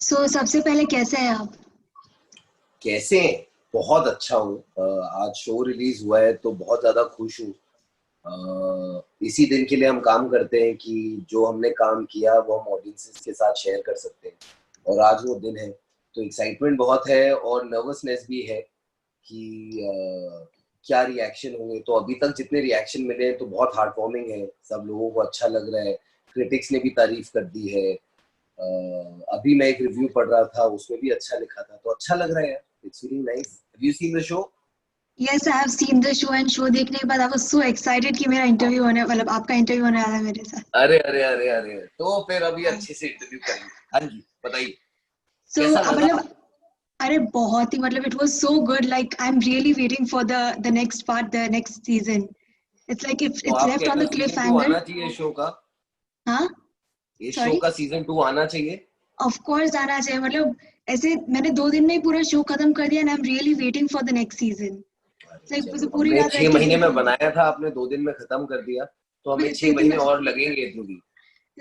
सबसे पहले कैसे हैं आप? कैसे हैं? बहुत अच्छा हूँ। आज शो रिलीज हुआ है तो बहुत ज्यादा खुश हूँ। इसी दिन के लिए हम काम करते हैं कि जो हमने काम किया वो हम ऑडियंसेस के साथ शेयर कर सकते हैं, और आज वो दिन है। तो एक्साइटमेंट बहुत है और नर्वसनेस भी है कि क्या रिएक्शन होंगे। तो अभी तक जितने रिएक्शन मिले हैं तो बहुत हार्ट वार्मिंग है, सब लोगों को अच्छा लग रहा है। क्रिटिक्स ने भी तारीफ कर दी है। अभी मैं एक रिव्यू पढ़ रहा था, उसमें भी अच्छा लिखा था, तो अच्छा लग रहा है यार। It's feeling nice. Have you seen the show? Yes, I have seen the show and show देखने के बाद आई वाज सो एक्साइटेड कि मेरा इंटरव्यू होने मतलब आपका इंटरव्यू होने वाला है मेरे साथ। अरे अरे अरे अरे, तो फिर अभी अच्छे से इंटरव्यू करेंगे। हाँ जी, बताइए सो कैसा लगा। मतलब अरे बहुत ही मतलब it was so good, like I am really waiting for the next part, the next season. It's like तो इट्स आप लेफ्ट कहते ऑन हो the season cliff to hanger. आना चाहिए शो का? हाँ, इस शो सॉरी। का सीजन 2 आना चाहिए। ऑफ कोर्स आना चाहिए, मतलब ऐसे मैंने 2 दिन में ही पूरा शो खत्म कर दिया and I am really waiting for the next season. अरे लाइक मुझे चलो, पूरी हमने रात बैठ 6 महीने के में बनाया था, आपने 2 दिन में खत्म कर दिया, तो हमें देखी। 6 महीने इतना और लगेंगे इतनी भी।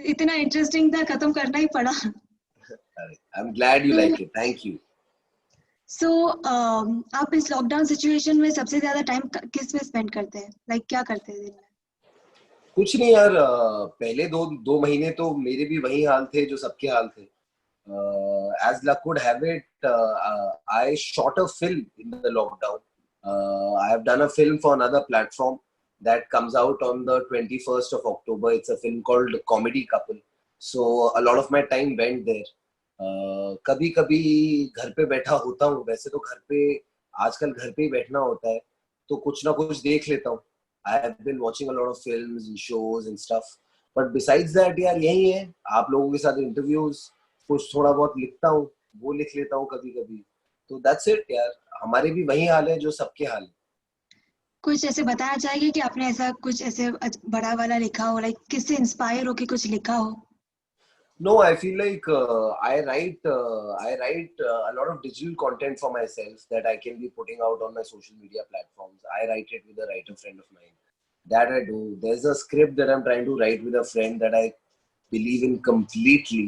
इतना इंटरेस्टिंग था, खत्म करना ही पड़ा। अरे आई एम ग्लैड यू तो लाइक इट, थैंक यू। सो आप इस लॉकडाउन सिचुएशन में सबसे ज्यादा टाइम किस में स्पेंड करते हैं? लाइक क्या करते हैं दिन में? कुछ नहीं यार, पहले दो दो महीने तो मेरे भी वही हाल थे जो सबके हाल थे। As luck would have it, I shot a film in the lockdown. I have done a film for another platform that comes out on the 21st of October. It's a film called Comedy Couple. So a lot of my time went there. कभी कभी घर पे बैठा होता हूँ, वैसे तो घर पे आजकल घर पे ही बैठना होता है, तो कुछ ना कुछ देख लेता हूँ। I have been watching a lot of films and shows and stuff. But besides that यार यही है, आप लोगों के साथ इंटरव्यूज, कुछ थोड़ा बहुत लिखता हूँ, वो लिख लेता हूँ कभी कभी। तो दैट्स इट यार, हमारे भी वही हाल है जो सबके हाल है। कुछ ऐसे बताना चाहेंगे कि आपने ऐसा कुछ ऐसे बड़ा वाला लिखा हो, लाइक किससे इंस्पायर होके कुछ लिखा हो? No, I feel like I write a lot of digital content for myself that I can be putting out on my social media platforms. I write it with a writer friend of mine. That I do. There's a script that I'm trying to write with a friend that I believe in completely.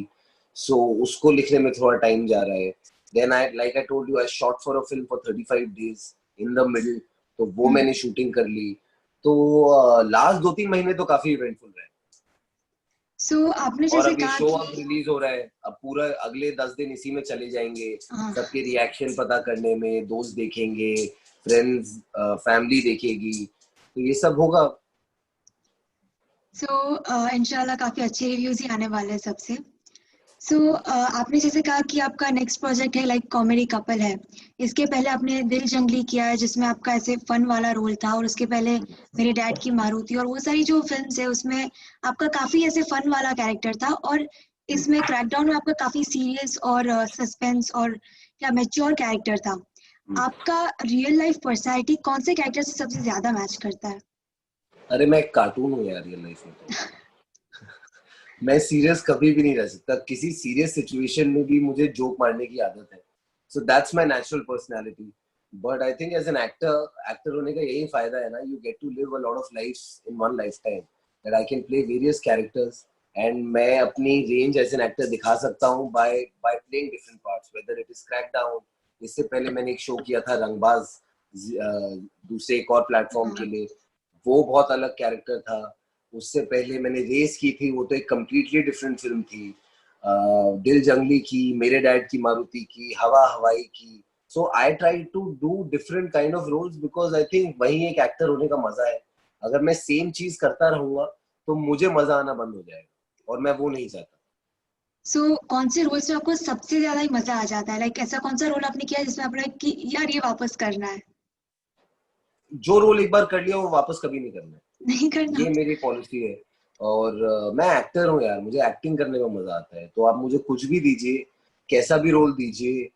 So उसको लिखने में थोड़ा time जा रहा है. Then like I told you, I shot for a film for 35 days in the middle. तो वो मैंने शूटिंग कर ली. तो लास्ट 2-3 महीने तो काफी इवेंटफुल रहे. आपने और जैसे अब ये कहा शो कि अब रिलीज हो रहा है, अब पूरा अगले 10 दिन इसी में चले जाएंगे, हाँ, सबके रिएक्शन पता करने में, दोस्त देखेंगे, फ्रेंड्स, फैमिली देखेगी, तो ये सब होगा। इंशाल्लाह काफी अच्छे रिव्यूज ही आने वाले हैं सबसे। आपने जैसे कहा कि आपका नेक्स्ट प्रोजेक्ट है लाइक कॉमेडी कपल है। इसके पहले आपने दिल जंगली किया है जिसमें आपका ऐसे फन वाला रोल था, और उसके पहले मेरे डैड की मारुति, और वो सारी जो फिल्म्स है उसमें आपका काफी ऐसे फन वाला कैरेक्टर था। और इसमें क्रैकडाउन में आपका काफी सीरियस और सस्पेंस और क्या मैच्योर कैरेक्टर था। आपका रियल लाइफ पर्सनैलिटी कौन से कैरेक्टर से सबसे ज्यादा मैच करता है? अरे मैं एक कार्टून हूँ यार रियल लाइफ में, तो मैं सीरियस कभी भी नहीं रह सकता, किसी सीरियस सिचुएशन में भी मुझे जोक मारने की आदत है। So that's my natural personality. But I think as an actor, actor होने का यही फायदा है ना, you get to live a lot of lifes in one life time, that I can play various characters, and मैं अपनी range as an actor दिखा सकता हूँ by by playing different parts, whether it is crackdown. इससे पहले मैंने एक show किया था रंगबाज, दूसरे एक और प्लेटफॉर्म के हाँ। लिए, वो बहुत अलग कैरेक्टर था। उससे पहले मैंने रेस की थी, वो तो एक कम्प्लीटली डिफरेंट फिल्म थी। दिल जंगली की, मेरे डैड की मारुति की, हवा हवाई की। So I try to do different kind of roles because I think वही एक एक्टर होने का मजा है। अगर मैं सेम चीज करता रहूंगा तो मुझे मजा आना बंद हो जाएगा, और मैं वो नहीं चाहता। कौन से रोल से आपको सबसे ज्यादा ही मजा आ जाता है? लाइक ऐसा कौन सा रोल आपने किया जिसमें आपने कि यार ये वापस करना है? जो रोल एक बार कर लिया वो वापस कभी नहीं करना है, नहीं करना? ये मेरी पॉलिसी है। और मैं एक्टर हूँ यार, मुझे एक्टिंग करने में मजा आता है, तो आप मुझे कुछ भी दीजिए, कैसा भी रोल दीजिए,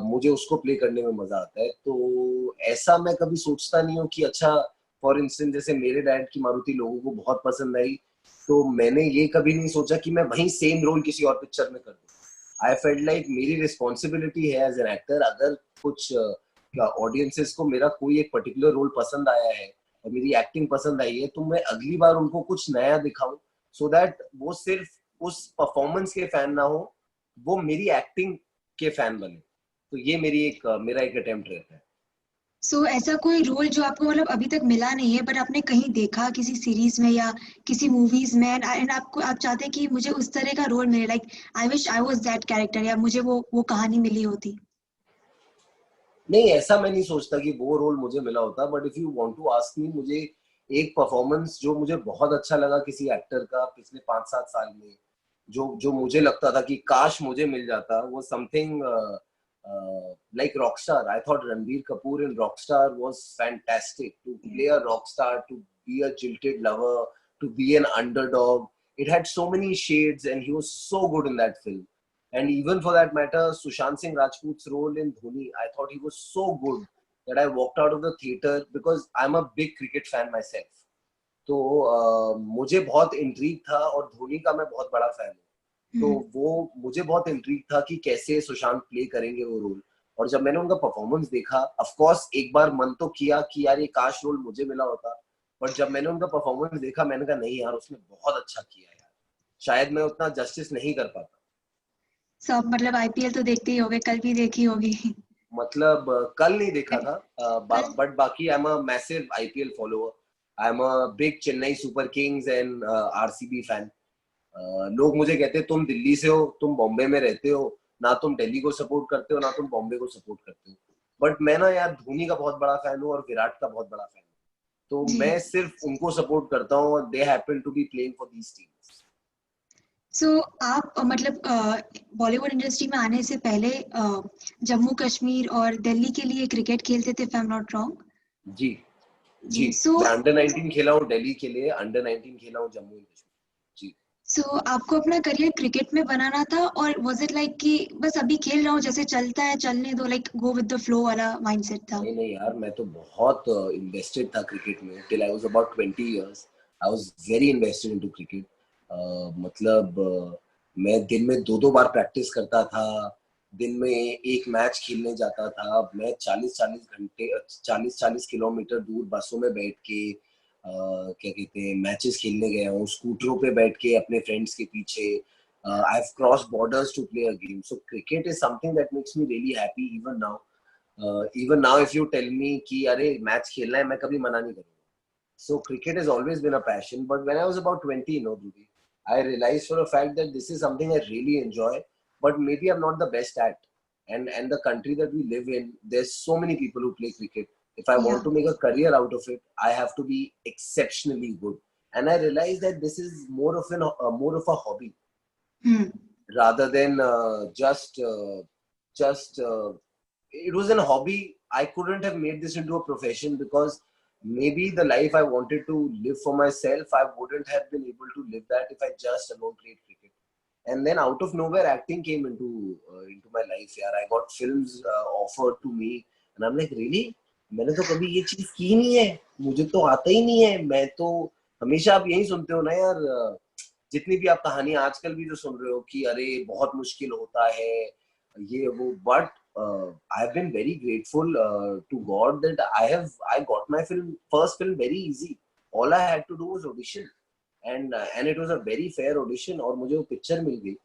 मुझे उसको प्ले करने में मजा आता है। तो ऐसा मैं कभी सोचता नहीं हूँ कि अच्छा, फॉर इंस्टेंस जैसे मेरे डैड की मारुति लोगों को बहुत पसंद आई, तो मैंने ये कभी नहीं सोचा कि मैं वही सेम रोल किसी और पिक्चर में कर दूं। आई फेल्ट लाइक मेरी रिस्पॉन्सिबिलिटी है एज एन एक्टर, अगर कुछ ऑडियंसेस को मेरा कोई एक पर्टिकुलर रोल पसंद आया है और मेरी एक्टिंग पसंद आई है, तो मैं अगली बार उनको कुछ नया दिखाऊं, सो दैट वो सिर्फ उस परफॉर्मेंस के फैन ना हो, वो मेरी एक्टिंग के फैन बने। तो ये मेरा एक अटेम्प्ट रहता है। सो ऐसा कोई रोल जो आपको मतलब अभी तक मिला नहीं है बट आपने कहीं देखा किसी सीरीज में या किसी मूवीज में, एंड आपको आप चाहते हैं कि मुझे उस तरह का रोल मिले, like I wish I was that character, या मुझे वो कहानी मिली होती? नहीं, ऐसा मैं नहीं सोचता कि वो रोल मुझे मिला होता, but if you want to ask me, मुझे एक परफॉर्मेंस जो मुझे बहुत अच्छा लगा किसी एक्टर का पिछले 5-7 साल में, जो जो मुझे लगता था कि काश मुझे मिल जाता, वो something like Rockstar. I thought Ranbir Kapoor in Rockstar was fantastic. To play a rock star, to be a jilted lover, to be an underdog. It had so many shades, and he was so good in that film. And even for that matter, Sushant Singh Rajput's role in Dhoni, I thought he was so good that I walked out of the theater because I'm a big cricket fan myself. तो मुझे बहुत intrigue था, और धोनी का मैं बहुत बड़ा fan हूँ। तो वो मुझे बहुत इंट्रीग था कि कैसे सुशांत प्ले करेंगे वो रोल। और जब मैंने उनका परफॉर्मेंस देखा, ऑफ कोर्स एक बार मन तो किया कि यार ये काश रोल मुझे मिला होता, बट जब मैंने उनका परफॉर्मेंस देखा, मैंने कहा नहीं यार, उसने बहुत अच्छा किया यार, शायद मैं उतना जस्टिस नहीं कर पाता। सब मतलब आईपीएल तो देखते ही होगे, कल भी देखी होगी? मतलब कल नहीं देखा था, कल? बट बाकी I am a massive IPL follower. I am a big Chennai super Kings and RCB fan. लोग मुझे कहते हैं तुम दिल्ली से हो, तुम बॉम्बे में रहते हो, ना तुम दिल्ली को सपोर्ट करते हो ना तुम बॉम्बे को सपोर्ट करते हो। बट मैं ना यार धोनी का बहुत बड़ा फैन हूँ और विराट का बहुत बड़ा फैन हूँ। तो जी। मैं सिर्फ उनको सपोर्ट करता हूँ, और they happen to be playing for these teams. So आप मतलब बॉलीवुड इंडस्ट्री में आने से पहले जम्मू कश्मीर और दिल्ली के लिए क्रिकेट खेलते थे, if I am not wrong? जी जी, जी। सो मैं अंडर 19 खेला हूँ दिल्ली के लिए, अंडर 19 खेला हूँ जम्मू एंड कश्मीर। जी। सो आपको अपना करियर क्रिकेट में बनाना था, और वाज इट लाइक कि बस अभी खेल रहा हूँ, जैसे चलता है चलने दो, like go with the flow वाला माइंडसेट था? नहीं नहीं यार, मैं तो बहुत इन्वेस्टेड था क्रिकेट में। Till I was about 20 years I was very invested into cricket. मतलब मैं दिन में 2-2 बार प्रैक्टिस करता था, दिन में एक मैच खेलने जाता था। मैं 40-40 घंटे, 40-40 किलोमीटर दूर बसों में बैठ के क्या कहते हैं मैचेस खेलने गया हूँ, स्कूटरों पे बैठ के अपने फ्रेंड्स के पीछे। I have cross borders to play a game, so cricket is something that makes me really happy even now. even now if you tell me कि अरे मैच खेलना है, मैं कभी मना नहीं करूंगा। So cricket has always been a passion, but when I was about 20, Ruby, I realized for a fact that this is something I really enjoy, but maybe I'm not the best at. And the country that we live in, there's so many people who play cricket. If I या। want to make a career out of it, I have to be exceptionally good. And I realized that this is more of a hobby hmm. rather than just it was a hobby. I couldn't have made this into a profession because maybe the life I wanted to live for myself, I wouldn't have been able to live that if I just alone played cricket. And then out of nowhere, acting came into my life. Yeah, I got films offered to me, and I'm like, really? मैंने तो कभी ये चीज की नहीं है, मुझे तो आता ही नहीं है। मैं तो हमेशा आप यही सुनते हो ना यार, जितनी भी आप कहानियां आजकल भी जो सुन रहे हो कि अरे बहुत मुश्किल होता है ये वो, but I have been very grateful to God that I got my first film very easy. All I had to do was audition, and it was a very fair audition, और मुझे वो पिक्चर मिल गई।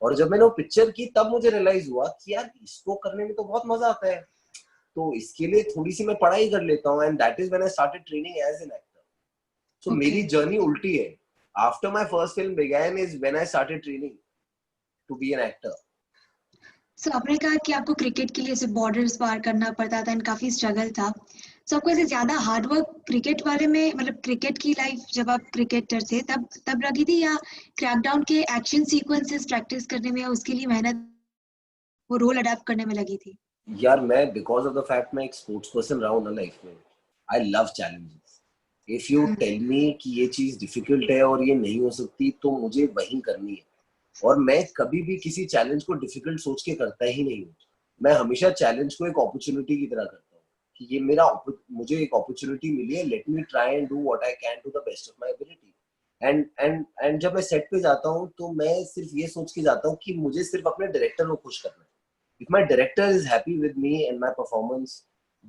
और जब मैंने वो picture की, तब मुझे रियलाइज हुआ कि यार इसको करने में तो बहुत मजा आता है, तो इसके लिए थोड़ी सी मैं पढ़ाई कर लेता हूँ। And that is when I started training as an actor. So okay. मेरी जर्नी उल्टी है। After my first film began is when I started training to be an actor. So आपने कहा कि आपको क्रिकेट के लिए ऐसे बॉर्डर्स पार करना पड़ता था एंड काफी स्ट्रगल था। सो आपको ऐसे ज्यादा हार्ड वर्क क्रिकेट वाले में, मतलब क्रिकेट की लाइफ जब आप क्रिकेटर थे तब तब लगी थी, या क्रैकडाउन के एक्शन सीक्वेंसेस प्रैक्टिस करने में या उसके लिए मेहनत, वो रोल अडेप्ट करने में लगी थी? यार मैं बिकॉज ऑफ द फैक्ट मैं एक स्पोर्ट्स पर्सन रहा हूँ ना लाइफ में, I love challenges. If you tell me कि ये चीज डिफिकल्ट है और ये नहीं हो सकती, तो मुझे वही करनी है। और मैं कभी भी किसी चैलेंज को डिफिकल्ट सोच के करता ही नहीं हूँ। मैं हमेशा चैलेंज को एक अपॉर्चुनिटी की तरह करता हूँ कि ये मुझे एक अपॉर्चुनिटी मिली है, let me try and do what I can to the best of my ability. And जब मैं सेट पे जाता हूँ, तो मैं सिर्फ ये सोच के जाता हूँ कि मुझे सिर्फ अपने डायरेक्टर को खुश करना है। If my director is happy with me and my performance,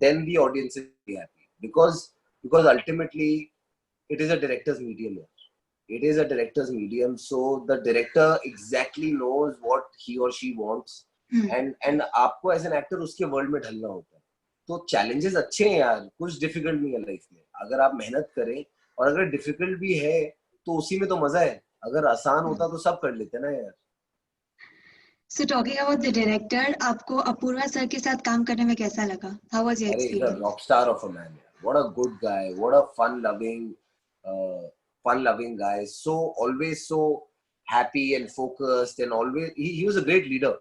then the audience is happy, because ultimately it is a director's medium here. it is a director's medium, so the director exactly knows what he or she wants, and आपको as an actor उसके world में ढलना होता है. तो challenges अच्छे हैं यार, कुछ difficult नहीं है life में. अगर आप मेहनत करें, और अगर difficult भी है तो उसी में तो मजा है. अगर आसान होता तो सब कर लेते ना यार. So talking about the director, आपको अपूर्वा सर के साथ काम करने में कैसा लगा? How was your अरे he's a experience? rock star of a man. What a good guy. What a fun-loving guy. So always so happy and focused, and always he was a great leader.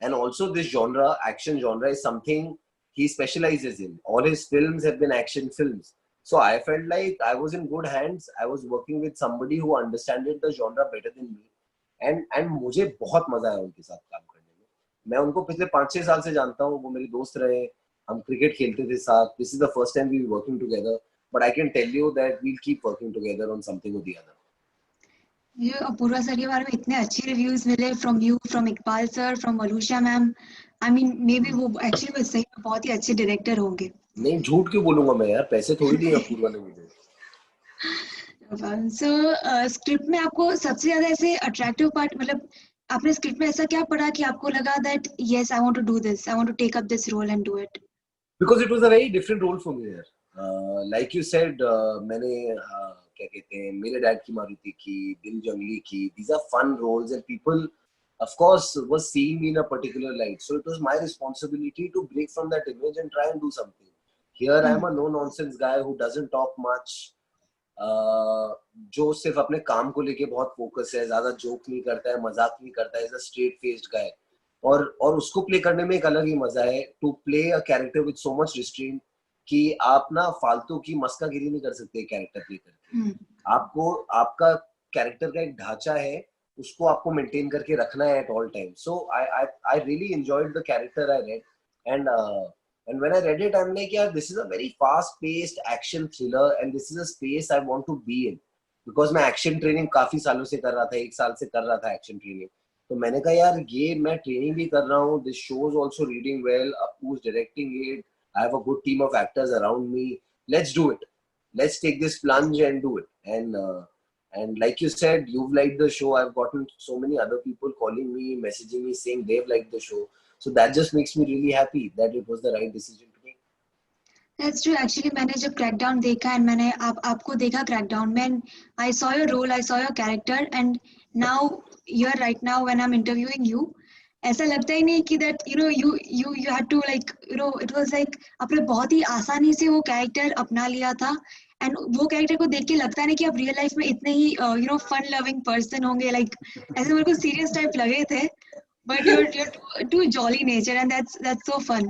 And also this genre, action genre, is something he specializes in. All his films have been action films. So I felt like I was in good hands. I was working with somebody who understood the genre better than me. And मुझे बहुत मजा आया उनके साथ काम करने में. मैं उनको पिछले 5-6 साल से जानता हूँ. वो मेरे दोस्त रहे. हम क्रिकेट खेलते थे साथ. This is the first time we were working together. But I can tell you that we'll keep working together on something or the other. ये अपूर्वा सर के बारे में इतने अच्छे रिव्यूज मिले from you, from Iqbal sir, from Valusha ma'am. I mean, maybe वो actually वो सही में बहुत ही अच्छे डायरेक्टर होंगे. नहीं, झूठ क्यों बोलूंगा मैं यार. पैसे थोड़ी दिए अपूर्वा ने मुझे. So स्क्रिप्ट में आपको सबसे ज्यादा ऐसे अट्रैक्टिव पार्ट, मतलब आपने स्क्रिप्ट में ऐसा क्या पढ़ा कि आपको लगा that yes, I want to do this, I want to take up this role and do it? Because it was a very different role for me यार. Like you said, मैंने क्या कहते हैं, मेरे डैड की मारुति की, दिल जंगली की. These are fun roles and people, of course, was seeing me in a particular light. So it was my responsibility to break from that image and try and do something. Here I am a no-nonsense guy who doesn't talk much. जो सिर्फ अपने काम को लेके बहुत focus है, ज्यादा joke नहीं करता है, मजाक नहीं करता है, इज अ स्ट्रेट फेस्ड गाय. और उसको प्ले करने में एक अलग ही मजा है. To play a character with so much restraint कि आप ना फालतू की मस्कागिरी नहीं कर सकते कैरेक्टर प्ले करके. आपको आपका कैरेक्टर का एक ढांचा है, उसको आपको मेंटेन करके रखना है at all time. So I really enjoyed the character I read. And when I read it, I'm like, yeah, this is a very fast-paced action thriller, and this is a space I want to be in. Because मैं action training काफी सालों से कर रहा था, 1 साल से कर रहा था action training. तो मैंने कहा यार ये मैं ट्रेनिंग भी कर रहा हूँ. This show is also reading well. Appu's directing it. I have a good team of actors around me. Let's do it. Let's take this plunge and do it. And like you said, you've liked the show. I've gotten so many other people calling me, messaging me, saying they've liked the show. So that just makes me really happy that it was the right decision to make. That's true. Actually, मैंने जब crackdown देखा and मैंने आपको देखा crackdown में, I saw your role, I saw your character, and now you're right now when I'm interviewing you, ऐसा लगता ही नहीं कि that you had to like it was like आपने बहुत ही आसानी से वो कैरेक्टर अपना लिया था. एंड वो कैरेक्टर को देख के लगता नहीं कि आप रियल लाइफ में इतने ही फन लविंग पर्सन होंगे. लाइक ऐसे मेरे को सीरियस टाइप लगे थे, but you're too jolly nature, and that's so fun.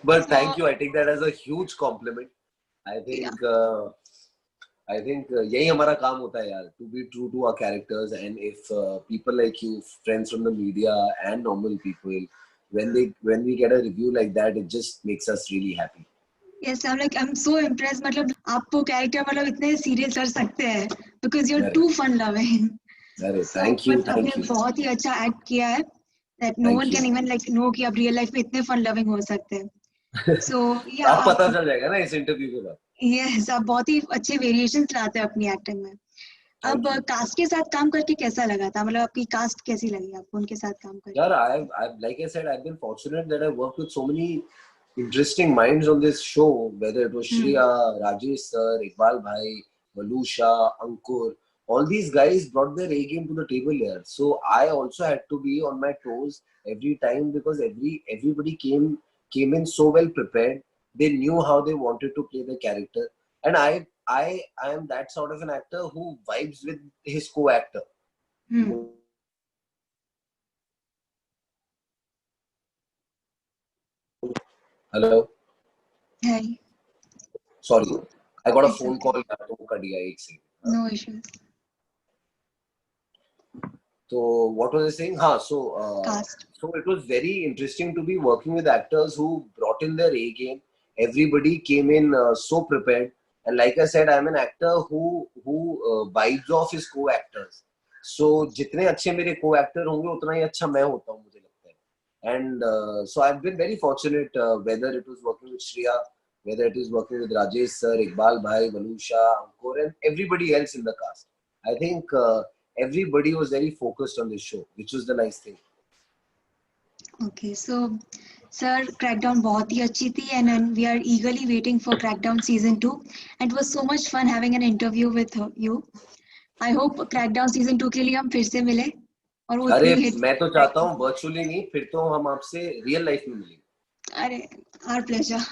But thank you. I take that as a huge compliment. I think यही हमारा काम होता है यार, to be true to our characters. And if people like you, friends from the media and normal people, when we get a review like that, it just makes us really happy. Yes, I'm so impressed. मतलब आप वो character मतलब इतने serious कर सकते हैं because you're too fun loving. अरे thank you. आपने बहुत ही अच्छा एक्ट किया है. That no one can even like know कि आप रियल लाइफ में इतने फन लविंग हो सकते हैं. So yeah, आप पता चल जाएगा ना इस इंटरव्यू के बाद. Yes, आप बहुत ही अच्छे वेरिएशंस लाते हैं अपनी एक्टिंग में. अब कास्ट के साथ काम करके कैसा लगा था? मतलब आपकी कास्ट कैसी लगी आपको उनके साथ काम करके? यार I like I said, I've been fortunate that I worked with so many interesting minds on this show, whether it was Shriya, Rajesh sir, Iqbal bhai, Valusha, Ankur. All these guys brought their A game to the table here. So I also had to be on my toes every time because everybody came in so well prepared. They knew how they wanted to play the character, and I am that sort of an actor who vibes with his co-actor. Hello. Hi. Sorry, I got a phone call. No issues. So what was I saying? So it was very interesting to be working with actors who brought in their A game. Everybody came in so prepared, and like I said, I'm an actor who vibes off his co-actors. So जितने अच्छे मेरे co-actor होंगे उतना ही अच्छा मैं होता हूँ मुझे लगता है. And so I've been very fortunate, whether it was working with Shriya, whether it is working with Rajesh sir, Iqbal bhai, Valusha, Ankur, and everybody else in the cast. I think everybody was very focused on this show, which was the nice thing. Okay, so sir, Crackdown बहुत ही अच्छी थी and we are eagerly waiting for Crackdown season 2 and it was so much fun having an interview with you. I hope Crackdown season 2 के लिए हम फिर से मिले और वो अरे उतनी हिट। मैं तो चाहता हूँ वर्चुअली नहीं, फिर तो हम आपसे रियल लाइफ में मिलेंगे। अरे our pleasure.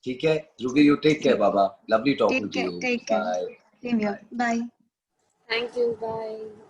ठीक है, Dhruvi, you take care, Baba. Lovely talking Take to care, you. take care. Bye. Same here. Bye. Thank you. Bye.